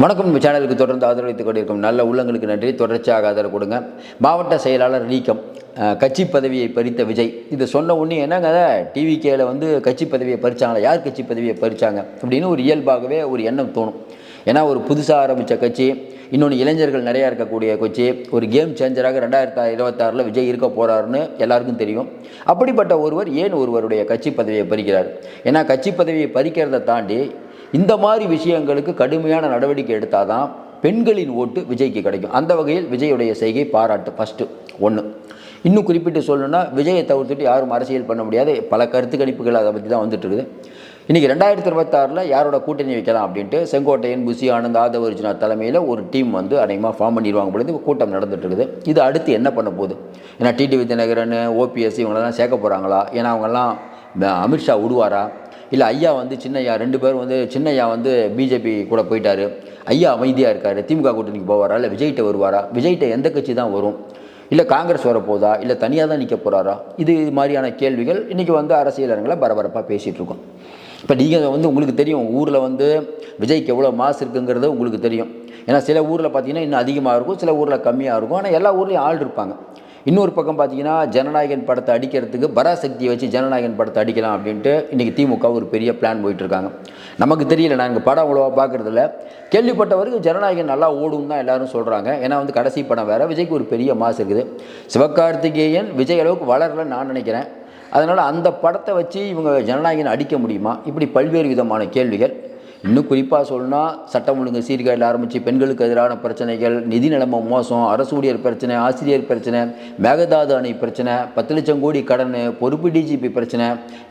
வணக்கம். இந்த சேனலுக்கு தொடர்ந்து ஆதரவைத்துக் கொண்டிருக்கும் நல்ல உள்ளங்களுக்கு நன்றி. தொடர்ச்சியாக ஆதரவு கொடுங்க. மாவட்ட செயலாளர் நீக்கம், கட்சி பதவியை பறித்த விஜய் இது சொன்ன உடனே என்னங்க டிவிகேல கட்சி பதவியை பறிச்சாங்களா, யார் கட்சி பதவியை பறிச்சாங்க அப்படின்னு ஒரு இயல்பாகவே ஒரு எண்ணம் தோணும். ஏன்னா ஒரு புதுசாக ஆரம்பித்த கட்சி, இன்னொன்று இளைஞர்கள் நிறையா இருக்கக்கூடிய கட்சி, ஒரு கேம் சேஞ்சராக 2026 விஜய் இருக்க போகிறாருன்னு எல்லாருக்கும் தெரியும். அப்படிப்பட்ட ஒருவர் ஏன் ஒருவருடைய கட்சி பதவியை பறிக்கிறார்? ஏன்னா கட்சி பதவியை பறிக்கிறதை தாண்டி இந்த மாதிரி விஷயங்களுக்கு கடுமையான நடவடிக்கை எடுத்தால் தான் பெண்களின் ஓட்டு விஜய்க்கு கிடைக்கும். அந்த வகையில் விஜயுடைய செய்கை பாராட்டு ஃபஸ்ட்டு ஒன்று. இன்னும் குறிப்பிட்டு சொல்லணுன்னா, விஜயை தவிர்த்துட்டு யாரும் அரசியல் பண்ண முடியாது. பல கருத்து கணிப்புகள் அதை பற்றி தான் வந்துட்டு இருக்குது. இன்றைக்கி 2026 யாரோட கூட்டணி வைக்கலாம் அப்படின்ட்டு செங்கோட்டையன், புசி ஆனந்த், ஆதவ அர்ஜுனா தலைமையில் ஒரு டீம் அநேகமாக ஃபார்ம் பண்ணிடுவாங்க பொழுது கூட்டம் நடந்துட்டு இருக்குது. இது அடுத்து என்ன பண்ண போகுது? ஏன்னா டிடிவி தினகரன், ஓபிஎஸ் இவங்களெல்லாம் சேர்க்க போகிறாங்களா? ஏன்னா அவங்கெல்லாம் அமித்ஷா விடுவாரா? இல்லை ஐயா சின்னையா 2 பேரும் சின்னையா பிஜேபி கூட போயிட்டார், ஐயா அமைதியாக இருக்கார், திமுக கூட்டணிக்கு போவாரா? இல்லை விஜய்கிட்ட வருவாரா? விஜய்கிட்ட எந்த கட்சி தான் வரும்? இல்லை காங்கிரஸ் வரப்போதா? இல்லை தனியாக தான் நிற்க போகிறாரா? இது மாதிரியான கேள்விகள் இன்றைக்கி அரசியல் அரங்கில் பரபரப்பாக பேசிகிட்டு இருக்கோம். இப்போ நீங்கள் உங்களுக்கு தெரியும், ஊரில் விஜய்க்கு எவ்வளோ மாசு இருக்குங்கிறது உங்களுக்கு தெரியும். ஏன்னா சில ஊரில் பார்த்தீங்கன்னா இன்னும் அதிகமாக இருக்கும், சில ஊரில் கம்மியாக இருக்கும். ஆனால் எல்லா ஊர்லேயும் ஆள் இருப்பாங்க. இன்னொரு பக்கம் பார்த்தீங்கன்னா ஜனநாயகன் படத்தை அடிக்கிறதுக்கு பராசக்தியை வச்சு ஜனநாயகன் படத்தை அடிக்கலாம் அப்படின்ட்டு இன்றைக்கி திமுக ஒரு பெரிய பிளான் போயிட்டுருக்காங்க. நமக்கு தெரியல, நாங்கள் படம் அவ்வளோவா பார்க்குறதில்ல. கேள்விப்பட்டவருக்கு ஜனநாயகன் நல்லா ஓடும் தான் எல்லோரும் சொல்கிறாங்க. ஏன்னா கடைசி படம் வேறு, விஜய்க்கு ஒரு பெரிய மாசு இருக்குது. சிவகார்த்திகேயன் விஜய் அளவுக்கு வளரலன்னு நான் நினைக்கிறேன். அதனால் அந்த படத்தை வச்சு இவங்க ஜனநாயகன் அடிக்க முடியுமா? இப்படி பல்வேறு விதமான கேள்விகள். இன்னும் குறிப்பாக சொல்லணும்னா, சட்டம் ஒழுங்கு சீர்கேடில் ஆரம்பித்து பெண்களுக்கு எதிரான பிரச்சனைகள், நிதி நிலைமை மோசம், அரசு ஊழியர் பிரச்சனை, ஆசிரியர் பிரச்சனை, மேகதாது அணை பிரச்சனை, 10 லட்சம் கோடி கடன், பொறுப்பு டிஜிபி பிரச்சனை,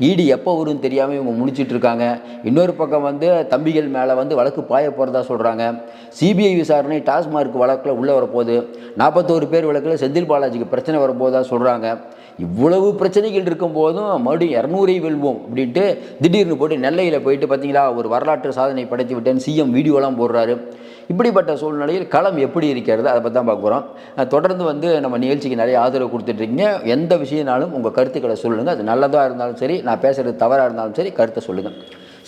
இடி எப்போ வரும்னு தெரியாமல் இவங்க முடிச்சிட்டு இருக்காங்க. இன்னொரு பக்கம் தம்பிகள் மேலே வழக்கு பாய போகிறதா சொல்கிறாங்க. சிபிஐ விசாரணை டாஸ்மார்க் வழக்கில் உள்ளே வரப்போகுது. 41 பேர் வழக்கில் செந்தில் பாலாஜிக்கு பிரச்சனை வரப்போதா சொல்கிறாங்க. இவ்வளவு பிரச்சனைகள் இருக்கும் போதும் மறுபடியும் 200 வெல்வோம் அப்படின்ட்டு திடீர்னு போட்டு நெல்லையில் போயிட்டு பார்த்தீங்களா ஒரு வரலாற்று சாதனை படைத்து விட்டேன்னு சிஎம் வீடியோலாம் போடுறாரு. இப்படிப்பட்ட சூழ்நிலையில் களம் எப்படி இருக்கிறது, அதை பற்றி தான் பார்க்க போகிறோம். தொடர்ந்து நம்ம நிகழ்ச்சிக்கு நிறைய ஆதரவு கொடுத்துட்ருக்கீங்க. எந்த விஷயனாலும் உங்கள் கருத்துக்களை சொல்லுங்கள். அது நல்லதாக இருந்தாலும் சரி, நான் பேசுகிறது தவறாக இருந்தாலும் சரி, கருத்தை சொல்லுங்கள்.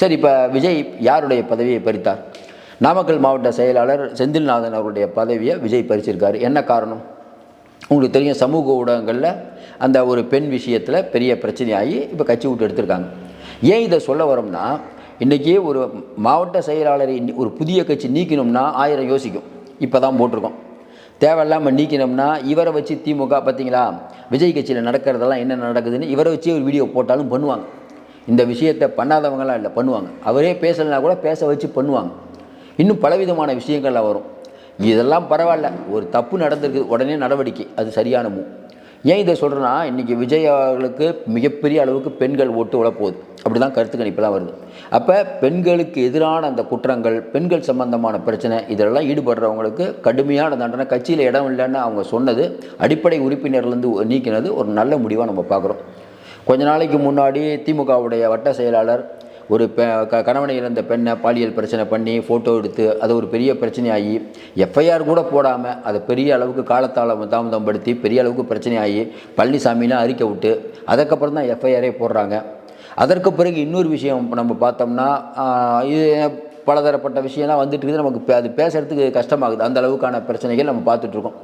சரி, இப்போ விஜய் யாருடைய பதவியை பறித்தார்? நாமக்கல் மாவட்ட செயலாளர் செந்தில்நாதன் அவருடைய பதவியை விஜய் பறிச்சிருக்காரு. என்ன காரணம்? உங்களுக்கு தெரியும், சமூக ஊடகங்களில் அந்த ஒரு பெண் விஷயத்தில் பெரிய பிரச்சனையாகி இப்போ கட்சி விட்டு எடுத்திருக்காங்க. ஏன் இதை சொல்ல வரோம்னா, இன்றைக்கி ஒரு மாவட்ட செயலாளரை ஒரு புதிய கட்சி நீக்கணும்னா 1000 யோசிக்கும். இப்போ தான் போட்டிருக்கோம். தேவையில்லாமல் நீக்கினோம்னா இவரை வச்சு திமுக பார்த்தீங்களா விஜய் கட்சியில் நடக்கிறதெல்லாம் என்ன நடக்குதுன்னு இவரை வச்சு ஒரு வீடியோ போட்டாலும் பண்ணுவாங்க. இந்த விஷயத்தை பண்ணாதவங்களாம் இல்லை, பண்ணுவாங்க. அவரே பேசலைனா கூட பேச வச்சு பண்ணுவாங்க. இன்னும் பலவிதமான விஷயங்கள்லாம் வரும். இதெல்லாம் பரவாயில்ல, ஒரு தப்பு நடந்திருக்கு, உடனே நடவடிக்கை, அது சரியான மூவ். ஏன் இதை சொல்கிறேன்னா, இன்றைக்கி விஜய் அவர்களுக்கு மிகப்பெரிய அளவுக்கு பெண்கள் ஓட்டு விழப்போகுது, அப்படி தான் கருத்து கணிப்பெல்லாம் வருது. அப்போ பெண்களுக்கு எதிரான அந்த குற்றங்கள், பெண்கள் சம்பந்தமான பிரச்சனை, இதெல்லாம் ஈடுபடுறவங்களுக்கு கடுமையான தண்டனை. கட்சியில் இடம் இல்லைன்னு அவங்க சொன்னது, அடிப்படை உறுப்பினர்லேருந்து நீக்கினது ஒரு நல்ல முடிவாக நம்ம பார்க்குறோம். கொஞ்ச நாளைக்கு முன்னாடி திமுகவுடைய வட்ட செயலாளர் ஒரு கணவனை இழந்த பெண்ணை பாலியல் பிரச்சனை பண்ணி ஃபோட்டோ எடுத்து அது ஒரு பெரிய பிரச்சனையாகி எஃப்ஐஆர் கூட போடாமல் அதை பெரிய அளவுக்கு தாமதம் படுத்தி பெரிய அளவுக்கு பிரச்சனையாகி பழனிசாமிலாம் அறிக்கை விட்டு அதுக்கப்புறம் தான் எஃப்ஐஆரே போடுறாங்க. அதற்கு பிறகு இன்னொரு விஷயம் நம்ம பார்த்தோம்னா, இது பலதரப்பட்ட விஷயம்லாம் வந்துட்டு இருக்குது. நமக்கு அது பேசுகிறதுக்கு கஷ்டமாகுது. அந்த அளவுக்கான பிரச்சனைகள் நம்ம பார்த்துட்ருக்கோம்.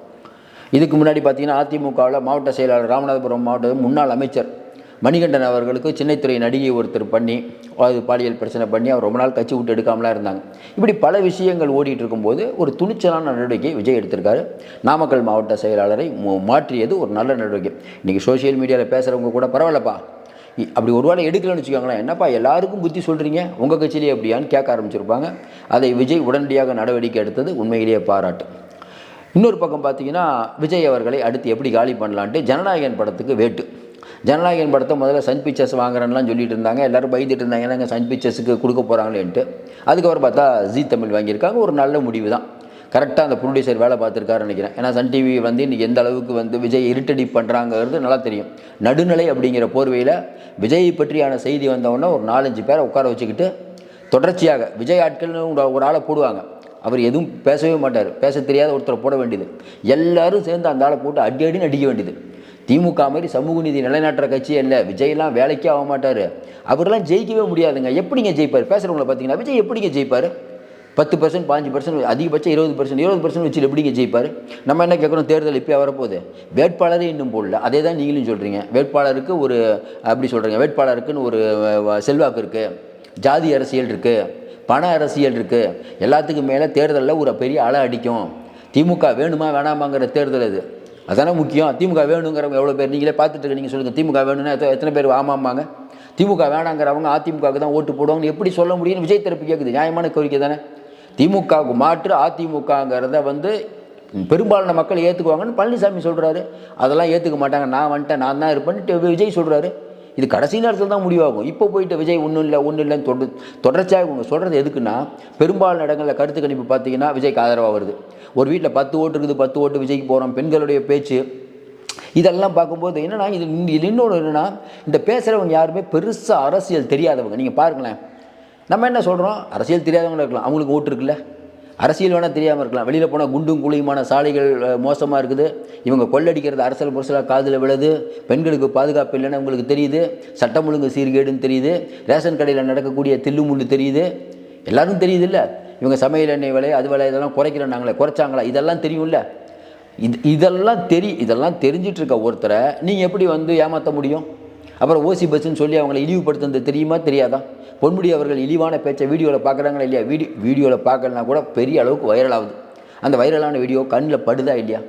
இதுக்கு முன்னாடி பார்த்திங்கன்னா, அதிமுகவில் மாவட்ட செயலாளர் ராமநாதபுரம் மாவட்ட முன்னாள் அமைச்சர் மணிகண்டன் அவர்களுக்கு சின்னத்துறை நடிகை ஒருத்தர் பண்ணி அது பாலியல் பிரச்சனை பண்ணி அவர் ரொம்ப நாள் கட்சி விட்டு எடுக்காமலாம் இருந்தாங்க. இப்படி பல விஷயங்கள் ஓடிட்டு இருக்கும்போது ஒரு துணிச்சலான நடவடிக்கை விஜய் எடுத்திருக்காரு. நாமக்கல் மாவட்ட செயலாளரை மாற்றியது ஒரு நல்ல நடவடிக்கை. இன்றைக்கி சோஷியல் மீடியாவில் பேசுகிறவங்க கூட பரவாயில்லப்பா, அப்படி ஒரு வேளை எடுக்கலன்னு வச்சுக்கோங்களேன், என்னப்பா எல்லாருக்கும் புத்தி சொல்கிறீங்க, உங்கள் கட்சியிலே எப்படியான்னு கேட்க ஆரம்பிச்சிருப்பாங்க. அதை விஜய் உடனடியாக நடவடிக்கை எடுத்தது உண்மையிலேயே பாராட்டு. இன்னொரு பக்கம் பார்த்திங்கன்னா, விஜய் அவர்களை அடுத்து எப்படி காலி பண்ணலான்ட்டு ஜனநாயகன் படத்துக்கு வேட்டு. ஜனநாயகன் படத்தை முதல்ல சன் பிக்சர்ஸ் வாங்குறேன்லாம் சொல்லிட்டு இருந்தாங்க. எல்லோரும் பயந்துட்டு இருந்தாங்க, ஏன்னா சன் பிக்சர்ஸுக்கு கொடுக்க போகிறாங்களேன்ட்டு. அதுக்கப்புறம் பார்த்தா ஜி தமிழ் வாங்கியிருக்காங்க. ஒரு நல்ல முடிவு தான். கரெக்டாக அந்த ப்ரொடியூசர் வேலை பார்த்துருக்காருன்னு நினைக்கிறேன். ஏன்னா சன் டிவி இன்றைக்கி எந்த அளவுக்கு விஜய் இருட்டடி பண்ணுறாங்கிறது நல்லா தெரியும். நடுநிலை அப்படிங்கிற போர்வையில் விஜயை பற்றியான செய்தி வந்தவுடனே ஒரு 4-5 பேரை உட்கார வச்சுக்கிட்டு தொடர்ச்சியாக விஜய் ஆட்கள்னு ஒரு ஆளை போடுவாங்க. அவர் எதுவும் பேசவே மாட்டார். பேச தெரியாத ஒருத்தரை போட வேண்டியது. எல்லோரும் சேர்ந்து அந்த ஆளை போட்டு அடின்னு அடிக்க வேண்டியது. திமுக மாதிரி சமூக நீதி நிலைநாட்டுற கட்சியே இல்லை. விஜய்லாம் வேலைக்கே ஆக மாட்டார். அவரெல்லாம் ஜெயிக்கவே முடியாதுங்க. எப்படிங்க ஜெயிப்பார்? பேசுகிறவங்கள பார்த்தீங்கன்னா விஜய் எப்படிங்க ஜெயிப்பார்? 10%, 5%, அதிகபட்சம் 20% வச்சு எப்படிங்க ஜெயிப்பார்? நம்ம என்ன கேட்குறோம், தேர்தல் இப்போ வரப்போகுது, வேட்பாளரே இன்னும் போடல. அதே தான் நீங்களும் சொல்கிறீங்க. வேட்பாளருக்கு ஒரு அப்படி சொல்கிறீங்க, வேட்பாளருக்குன்னு ஒரு செல்வாக்கு இருக்குது, ஜாதி அரசியல் இருக்குது, பண அரசியல் இருக்குது, எல்லாத்துக்கும் மேலே தேர்தலில் ஒரு பெரிய அலை அடிக்கும். திமுக வேணுமா வேணாமாங்கிற தேர்தல் அது, அதானே முக்கியம். திமுக வேணுங்கிறவங்க எவ்வளோ பேர் நீங்களே பார்த்துட்டு நீங்கள் சொல்லுங்கள். திமுக வேணும்னா எத்தனை பேர் ஆமாம்பாங்க? திமுக வேணாங்கிறவங்க அதிமுகவுக்கு தான் ஓட்டு போடுவாங்கன்னு எப்படி சொல்ல முடியும்னு விஜய் தரப்பு கேட்குது. நியாயமான கோரிக்கை தானே. திமுகவுக்கு மாற்று அதிமுகங்கிறத பெரும்பாலான மக்கள் ஏற்றுக்குவாங்கன்னு பழனிசாமி சொல்கிறாரு. அதெல்லாம் ஏற்றுக்க மாட்டாங்க, நான் வந்துட்டேன், நான் தான் இருப்பேன்ட்டு விஜய் சொல்கிறாரு. இது கடைசி நேரத்தில் தான் முடிவாகும். இப்போ போயிட்டு விஜய் ஒன்றும் இல்லைன்னு தொடர்ச்சியாக இவங்க சொல்கிறது எதுக்குன்னா, பெரும்பாலான இடங்களில் கருத்து கணிப்பு பார்த்தீங்கன்னா விஜய்க்கு ஆதரவாக வருது. ஒரு வீட்டில் 10 ஓட்டு இருக்குது, 10 ஓட்டு விஜய்க்கு போகிறோம். பெண்களுடைய பேச்சு இதெல்லாம் பார்க்கும்போது என்னென்னா, இது இன்னொன்று என்னென்னா, இந்த பேசுகிறவங்க யாருமே பெருசாக அரசியல் தெரியாதவங்க. நீங்கள் பாருங்களேன், நம்ம என்ன சொல்கிறோம், அரசியல் தெரியாதவங்க இருக்கலாம், அவங்களுக்கு ஓட்டு இருக்குல்ல. அரசியல் வேணால் தெரியாமல் இருக்கலாம். வெளியில் போனால் குண்டும் குழியுமான சாலைகள் மோசமாக இருக்குது, இவங்க கொள்ளடிக்கிறது அரசியல் புரசலாக காதில் விழுது, பெண்களுக்கு பாதுகாப்பு இல்லைன்னு உங்களுக்கு தெரியுது, சட்டம் ஒழுங்கு சீர்கேடுன்னு தெரியுது, ரேஷன் கடையில் நடக்கக்கூடிய தில்லுமுள்ளு தெரியுது, எல்லாருக்கும் தெரியுது இல்லை. இவங்க சமையல் எண்ணெய் விலை, அது விலை, இதெல்லாம் குறைக்கிறோம் நாங்களே, குறைச்சாங்களா, இதெல்லாம் தெரியும்ல. இதெல்லாம் தெரிஞ்சிட்டு இருக்க ஒருத்தரை நீங்கள் எப்படி ஏமாற்ற முடியும்? அப்புறம் ஓசி பஸ்ன்னு சொல்லி அவங்களை இழிவுபடுத்துறது தெரியுமா தெரியாதா? பொன்முடி அவர்கள் இழிவான பேச்சை வீடியோவில் பார்க்குறாங்களா இல்லையா? வீடியோவில் பார்க்கலனா கூட பெரிய அளவுக்கு வைரல் ஆகுது. அந்த வைரலான வீடியோ கண்ணில் படுதா இல்லையா?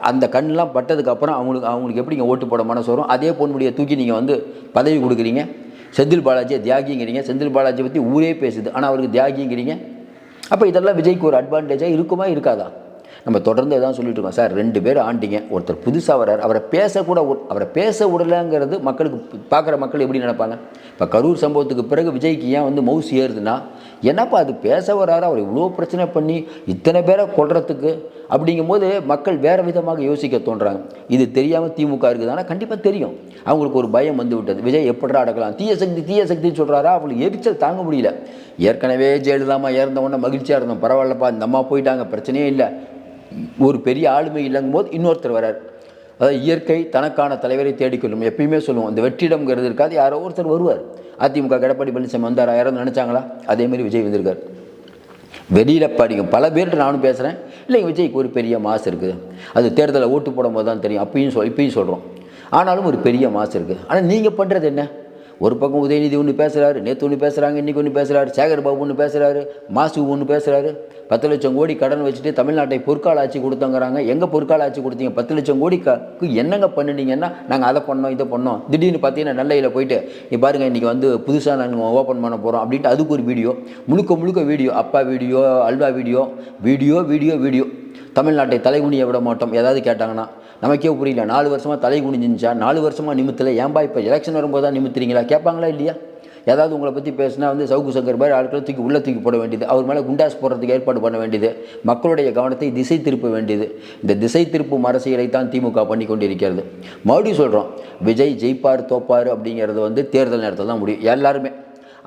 அந்த கண்ணெலாம் பட்டதுக்கப்புறம் அவங்களுக்கு எப்படிங்க ஓட்டு போட மனசு வரும்? அதே பொன்முடியை தூக்கி நீங்கள் பதவி கொடுக்குறீங்க. செந்தில் பாலாஜியை தியாகிங்கிறீங்க. செந்தில் பாலாஜியை பற்றி ஊரே பேசுது, ஆனால் அவருக்கு தியாகிங்கிறீங்க. அப்போ இதெல்லாம் விஜய்க்கு ஒரு அட்வான்டேஜாக இருக்குமா இருக்காதா? நம்ம தொடர்ந்து எதாவது சொல்லிட்டு இருக்கோம். சார் 2 பேர் ஆண்டிங்க, ஒருத்தர் புதுசாக வர்றார், அவரை பேச விடலைங்கிறது மக்களுக்கு, பார்க்குற மக்கள் எப்படி நினைப்பாங்க? இப்போ கரூர் சம்பவத்துக்கு பிறகு விஜய்க்கு ஏன் மவுஸ் ஏறுதுன்னா, என்னப்பா அது பேச வர்றாரு, அவர் இவ்வளோ பிரச்சனை பண்ணி இத்தனை பேரை கொள்றதுக்கு அப்படிங்கும்போது மக்கள் வேறு விதமாக யோசிக்க தோன்றாங்க. இது தெரியாமல் திமுக இருக்குது, ஆனால் கண்டிப்பாக தெரியும். அவங்களுக்கு ஒரு பயம் விட்டது. விஜய் எப்படா அடக்கலாம், தீய சக்தின்னு சொல்கிறாரா, அவங்களுக்கு எரிச்சல் தாங்க முடியல. ஏற்கனவே ஜெயலலிதாமா இறந்தவொன்னே மகிழ்ச்சியாக இருந்தோம், பரவாயில்லப்பா இந்த அம்மா போயிட்டாங்க, பிரச்சனையே இல்லை, ஒரு பெரிய ஆளுமை இல்லைங்கும் போது இன்னொருத்தர் வரார். அதாவது இயற்கை தனக்கான தலைவரை தேடிக்கொள்ளும். எப்பயுமே சொல்லுவோம், இந்த வெற்றிடம்ங்கிறது இருக்காது, யாரோ ஒருத்தர் வருவார். அதிமுக எடப்பாடி பழனிசாமி வந்தார், யாரும் நினச்சாங்களா? அதேமாதிரி விஜய் வந்திருக்கார். வெளியில் படிக்கும் பல பேர்கிட்ட நானும் பேசுகிறேன், இல்லைங்க விஜய்க்கு ஒரு பெரிய மாசு இருக்குது, அது தேர்தலில் ஓட்டு போடும்போது தான் தெரியும், இப்பயும் சொல்கிறோம். ஆனாலும் ஒரு பெரிய மாசு இருக்குது. ஆனால் நீங்கள் பண்ணுறது என்ன? ஒரு பக்கம் உதயநிதி ஒன்று பேசுகிறாரு, நேற்று ஒன்று பேசுகிறாங்க, இன்றைக்கி ஒன்று பேசுகிறாரு, சேகர் பாபு ஒன்று பேசுகிறாரு, மாசு ஒன்று பேசுகிறாரு. 10 லட்சம் கோடி கடன் வச்சுட்டு தமிழ்நாட்டை பொற்கால ஆட்சி கொடுத்தங்கிறாங்க. எங்கே பொற்கால ஆட்சி கொடுத்தீங்க? 10 லட்சம் கோடிக்கு என்னங்க பண்ணினீங்கன்னா, நாங்கள் அதை பண்ணோம் இதை பண்ணோம். திடீர்னு பார்த்தீங்கன்னா நெல்லையில் போயிட்டு நீ பாருங்கள் இன்றைக்கி புதுசாக நாங்கள் ஓப்பன் பண்ண போகிறோம் அப்படின்ட்டு அதுக்கு ஒரு வீடியோ, முழுக்க வீடியோ, அப்பா வீடியோ, அல்வா வீடியோ. தமிழ்நாட்டை தலைகுனியை விட மாட்டோம். ஏதாவது கேட்டாங்கன்னா நமக்கே புரியல. 4 வருஷமாக தலை குனிஞ்சிருந்துச்சா? 4 வருஷமாக நிமித்தலை, ஏன்பா இப்போ எலெக்ஷன் வரும்போது தான் நிமித்துறீங்களா கேட்பாங்களா இல்லையா? ஏதாவது உங்களை பற்றி பேசினா சவுக்கு சங்கர் மாதிரி ஆட்களை தூக்கி போட வேண்டியது, அவர் மேலே குண்டாஸ் போடுறதுக்கு ஏற்பாடு பண்ண வேண்டியது, மக்களுடைய கவனத்தை திசை திருப்ப வேண்டியது. இந்த திசை திருப்பும் அரசியலை தான் திமுக பண்ணி கொண்டிருக்கிறது. மறுபடியும் சொல்கிறோம், விஜய் ஜெயிப்பார் தோப்பார் அப்படிங்கிறது தேர்தல் நேரத்தில் தான் முடியும் எல்லாருமே.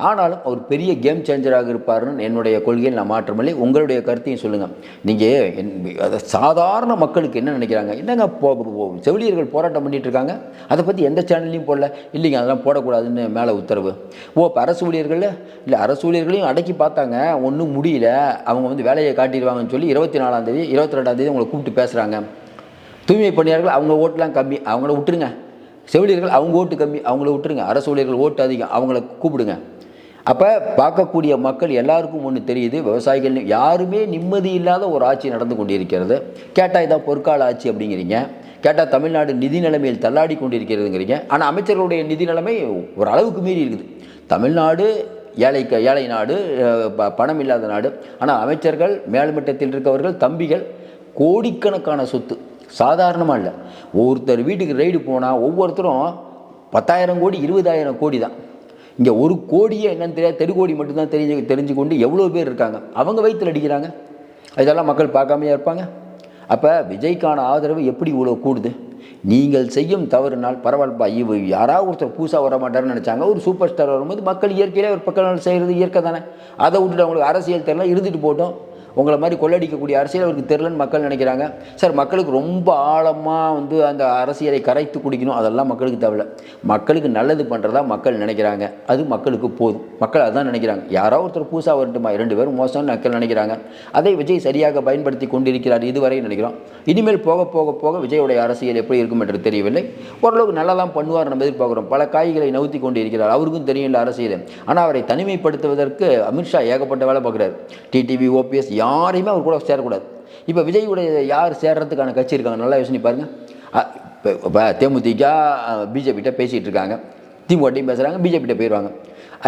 ஆனாலும் அவர் பெரிய கேம் சேஞ்சராக இருப்பார்னு என்னுடைய கொள்கையில் நான் மாற்றமில்லை. உங்களுடைய கருத்தையும் சொல்லுங்கள். நீங்கள் சாதாரண மக்களுக்கு என்ன நினைக்கிறாங்க? என்னங்க செவிலியர்கள் போராட்டம் பண்ணிகிட்டு இருக்காங்க, அதை பற்றி எந்த சேனல்லையும் போடல. இல்லைங்க அதெல்லாம் போடக்கூடாதுன்னு மேலே உத்தரவு. இப்போ அரசு ஊழியர்கள் இல்லை, அரசு ஊழியர்களையும் அடக்கி பார்த்தாங்க, ஒன்றும் முடியல, அவங்க வேலையை காட்டிடுவாங்கன்னு சொல்லி 24ஆம் தேதி 22ஆம் தேதி அவங்களை கூப்பிட்டு பேசுகிறாங்க. தூய்மை பணியாளர்கள் அவங்க ஓட்டெலாம் கம்மி, அவங்கள விட்டுருங்க. செவிலியர்கள் அவங்க ஓட்டு கம்மி, அவங்கள விட்டுருங்க. அரசு ஊழியர்கள் ஓட்டு அதிகம், அவங்கள கூப்பிடுங்க. அப்போ பார்க்கக்கூடிய மக்கள் எல்லாருக்கும் ஒன்று தெரியுது, விவசாயிகள் யாருமே நிம்மதி இல்லாத ஒரு ஆட்சி நடந்து கொண்டிருக்கிறது. கேட்டால் இதான் பொற்கால ஆட்சி அப்படிங்கிறீங்க, கேட்டால் தமிழ்நாடு நிதி நிலைமையில் தள்ளாடி கொண்டிருக்கிறதுங்கிறீங்க. ஆனால் அமைச்சர்களுடைய நிதி நிலைமை ஒரு அளவுக்கு மீறி இருக்குது. தமிழ்நாடு ஏழை நாடு, பணம் இல்லாத நாடு. ஆனால் அமைச்சர்கள், மேல்மட்டத்தில் இருக்கவர்கள், தம்பிகள் கோடிக்கணக்கான சொத்து, சாதாரணமாக இல்லை. ஒருத்தர் வீட்டுக்கு ரைடு போனால் ஒவ்வொருத்தரும் 10,000 கோடி 20,000 கோடி தான். இங்கே 1 கோடியே என்னன்னு தெரியாது, தெருக்கோடி மட்டும்தான் தெரிஞ்சு கொண்டு எவ்வளோ பேர் இருக்காங்க, அவங்க வயிற்றில் அடிக்கிறாங்க. இதெல்லாம் மக்கள் பார்க்காமையா இருப்பாங்க? அப்போ விஜய்க்கான ஆதரவு எப்படி இவ்வளோ கூடுது? நீங்கள் செய்யும் தவறுனால் பரவாயில்லப்பா, யாராவது ஒருத்தர் புதுசாக வர மாட்டார்னு நினச்சாங்க. ஒரு சூப்பர் ஸ்டார் வரும்போது மக்கள் இயற்கையிலே ஒரு பக்கம் செய்கிறது இயற்கை தானே. அதை விட்டுட்டு அவங்களுக்கு அரசியல் தெரியல, இருந்துட்டு போட்டோம். உங்களை மாதிரி கொள்ளடிக்கக்கூடிய அரசியல் அவருக்கு தெரிலன்னு மக்கள் நினைக்கிறாங்க. சார், மக்களுக்கு ரொம்ப ஆழமாக வந்து அந்த அரசியலை கரைத்து குடிக்கணும், அதெல்லாம் மக்களுக்கு தேவையில்ல. மக்களுக்கு நல்லது பண்ணுறதா மக்கள் நினைக்கிறாங்க, அது மக்களுக்கு போதும். மக்கள் அதுதான் நினைக்கிறாங்க. யாரோ ஒருத்தர் பூசா வரட்டுமா, 2 பேரும் மோசம்னு மக்கள் நினைக்கிறாங்க. அதை விஜய் சரியாக பயன்படுத்தி கொண்டிருக்கிறார் இதுவரை நினைக்கிறோம். இனிமேல் போக போக போக விஜயோடைய அரசியல் எப்படி இருக்கும் என்று தெரியவில்லை. ஓரளவுக்கு நல்லா தான் பண்ணுவார் நம்ம எதிர்பார்க்குறோம். பல காய்களை நவுத்தி கொண்டு இருக்கிறார், அவருக்கும் தெரியல அரசியல். ஆனால் அவரை தனிமைப்படுத்துவதற்கு அமித்ஷா ஏகப்பட்ட வேலை பார்க்குறாரு. டிடிவி, ஓபிஎஸ் யாரையுமே அவர் கூட சேரக்கூடாது. இப்போ விஜயுடைய யார் சேர்றதுக்கான கட்சி இருக்காங்க, நல்லா யோசனை பாருங்கள். இப்போ தேமுதிக பிஜேபிகிட்ட பேசிகிட்டு இருக்காங்க, திமுகட்டையும் பேசுகிறாங்க, பிஜேபிகிட்ட போயிடுவாங்க.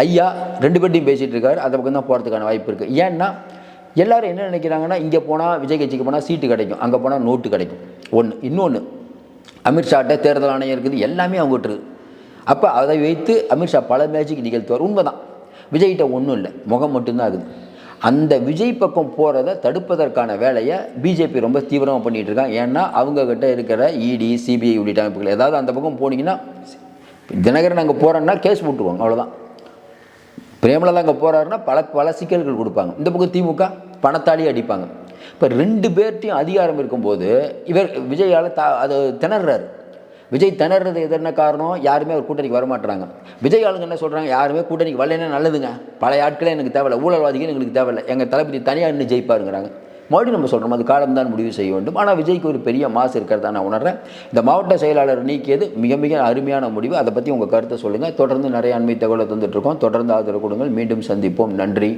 ஐயா 2 பேர்ட்டையும் பேசிகிட்டு இருக்காரு, அந்த பக்கம் தான் போகிறதுக்கான வாய்ப்பு இருக்குது. ஏன்னா எல்லோரும் என்ன நினைக்கிறாங்கன்னா, இங்கே போனால் விஜய் கட்சிக்கு போனால் சீட்டு கிடைக்கும், அங்கே போனால் நோட்டு கிடைக்கும். இன்னொன்று அமித்ஷாட்ட தேர்தல் ஆணையம் இருக்குது, எல்லாமே அவங்ககிட்ட இருக்குது. அப்போ அதை வைத்து அமித்ஷா பல மேட்சுக்கு நிகழ்த்துவார். உண்மைதான், விஜய்கிட்ட ஒன்றும் இல்லை, முகம் மட்டும்தான் இருக்குது. அந்த விஜய் பக்கம் போகிறத தடுப்பதற்கான வேலையை பிஜேபி ரொம்ப தீவிரமாக பண்ணிகிட்டு இருக்காங்க. ஏன்னா அவங்கக்கிட்ட இருக்கிற இடி, சிபிஐ உள்ளிட்ட அமைப்புகள் ஏதாவது அந்த பக்கம் போனீங்கன்னா, தினகரன் அங்கே போகிறேன்னா கேஸ் போட்டுருவாங்க, அவ்வளோதான். பிரேமலதா அங்கே போகிறாருன்னா பல சிக்கல்கள் கொடுப்பாங்க. இந்த பக்கம் திமுக பணத்தாலேயே அடிப்பாங்க. இப்போ 2 பேர்ட்டையும் அதிகாரம் இருக்கும்போது இவர் விஜயால் அது திணறாரு. விஜய் திணறது எதுன காரணம், யாருமே அவர் கூட்டணிக்கு வரமாட்டுறாங்க. விஜய் ஆளுங்க என்ன சொல்கிறாங்க, யாருமே கூட்டணிக்கு வரலைன்னா நல்லதுங்க, பழைய ஆட்களே எனக்கு தேவையில்லை, ஊழல்வாதிகள் எங்களுக்கு தேவையில்லை, எங்கள் தளபதி தனியாக இன்னும் ஜெயிப்பாருங்கிறாங்க. மறுபடியும் நம்ம சொல்கிறோம், அது காலம்தான் முடிவு செய்ய வேண்டும். ஆனால் விஜய்க்கு ஒரு பெரிய மாசு இருக்கிறதா நான் உணர்றேன். இந்த மாவட்ட செயலாளர் நீக்கியது மிக மிக அருமையான முடிவு. அதை பற்றி உங்கள் கருத்தை சொல்லுங்கள். தொடர்ந்து நிறைய அண்மை தகவலை தந்துட்டுருக்கோம். தொடர்ந்து ஆதரவு கொடுங்கள். மீண்டும் சந்திப்போம். நன்றி.